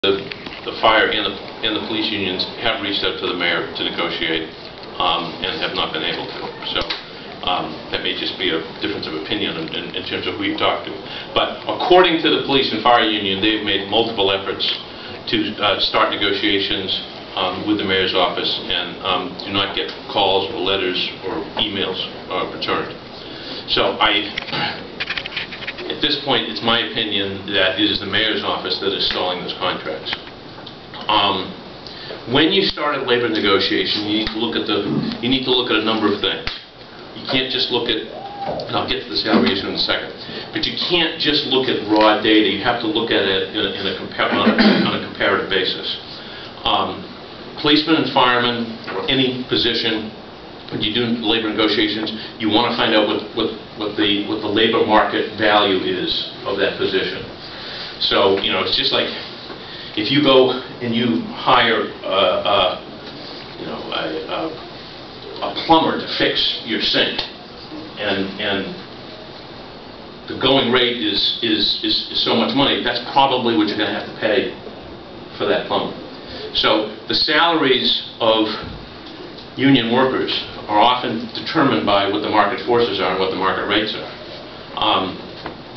the fire and the police unions have reached out to the mayor to negotiate and have not been able to. So that may just be a difference of opinion in terms of who you've talked to. But according to the police and fire union, they've made multiple efforts to start negotiations with the mayor's office and do not get calls or letters or emails returned. So at this point, it's my opinion that it is the mayor's office that is stalling those contracts. When you start a labor negotiation, you need to look at a number of things. You can't just look at, and I'll get to the salary issue in a second, but you can't just look at raw data. You have to look at it on a comparative basis. Policemen and firemen, or any position, when you do labor negotiations, you want to find out what the labor market value is of that position. So, you know, it's just like if you go and you hire a plumber to fix your sink, and the going rate is so much money, that's probably what you're going to have to pay for that plumber. So the salaries of union workers are often determined by what the market forces are and what the market rates are.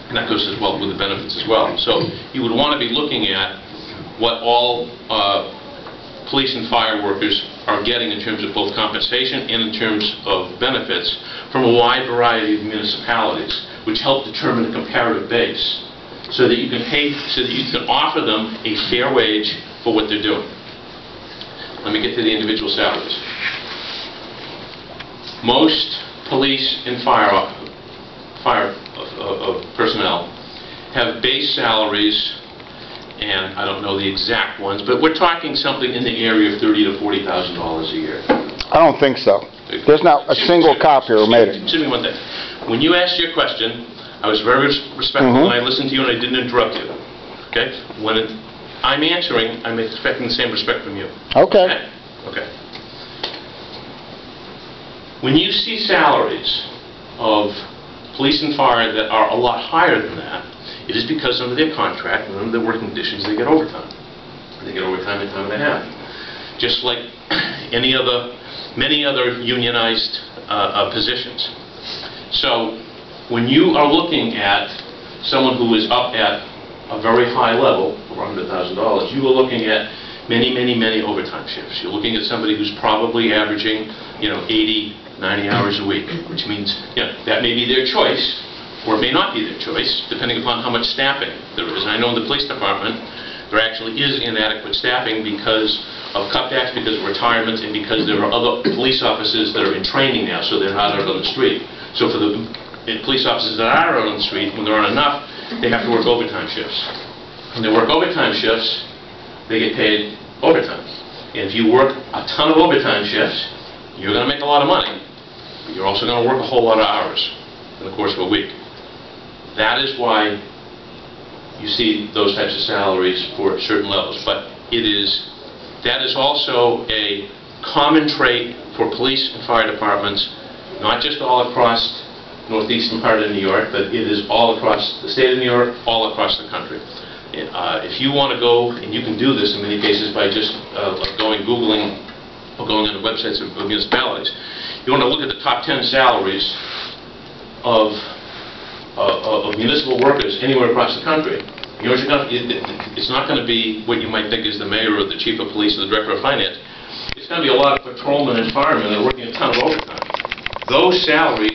And that goes as well with the benefits as well. So you would want to be looking at what all police and fire workers are getting in terms of both compensation and in terms of benefits from a wide variety of municipalities, which help determine a comparative base so that you can offer them a fair wage for what they're doing. Let me get to the individual salaries. Most police and fire personnel have base salaries, and I don't know the exact ones, but we're talking something in the area of $30,000 to $40,000 a year. I don't think so. There's not a single cop here who made it. Excuse me one thing. When you asked your question, I was very respectful and I listened to you and I didn't interrupt you. Okay? When I'm answering, I'm expecting the same respect from you. Okay. Okay. When you see salaries of police and fire that are a lot higher than that, it is because under their contract and under their working conditions, they get overtime. They get overtime at time and a half. Just like many other unionized positions. So when you are looking at someone who is up at a very high level, over $100,000, you are looking at many overtime shifts. You're looking at somebody who's probably averaging, 80, 90 hours a week, which means, that may be their choice, or it may not be their choice, depending upon how much staffing there is. And I know in the police department, there actually is inadequate staffing because of cutbacks, because of retirements, and because there are other police officers that are in training now, so they're not out on the street. So for the police officers that are out on the street, when there aren't enough, they have to work overtime shifts. When they work overtime shifts, they get paid overtime. And if you work a ton of overtime shifts, you're going to make a lot of money, but you're also going to work a whole lot of hours in the course of a week. That is why you see those types of salaries for certain levels. But that is also a common trait for police and fire departments, not just all across northeastern part of New York, but it is all across the state of New York, all across the country. If you want to go, and you can do this in many cases by just Googling or going on the websites of municipalities, you want to look at the top 10 salaries of municipal workers anywhere across the country. It's not going to be what you might think is the mayor or the chief of police or the director of finance. It's going to be a lot of patrolmen and firemen that are working a ton of overtime. Those salaries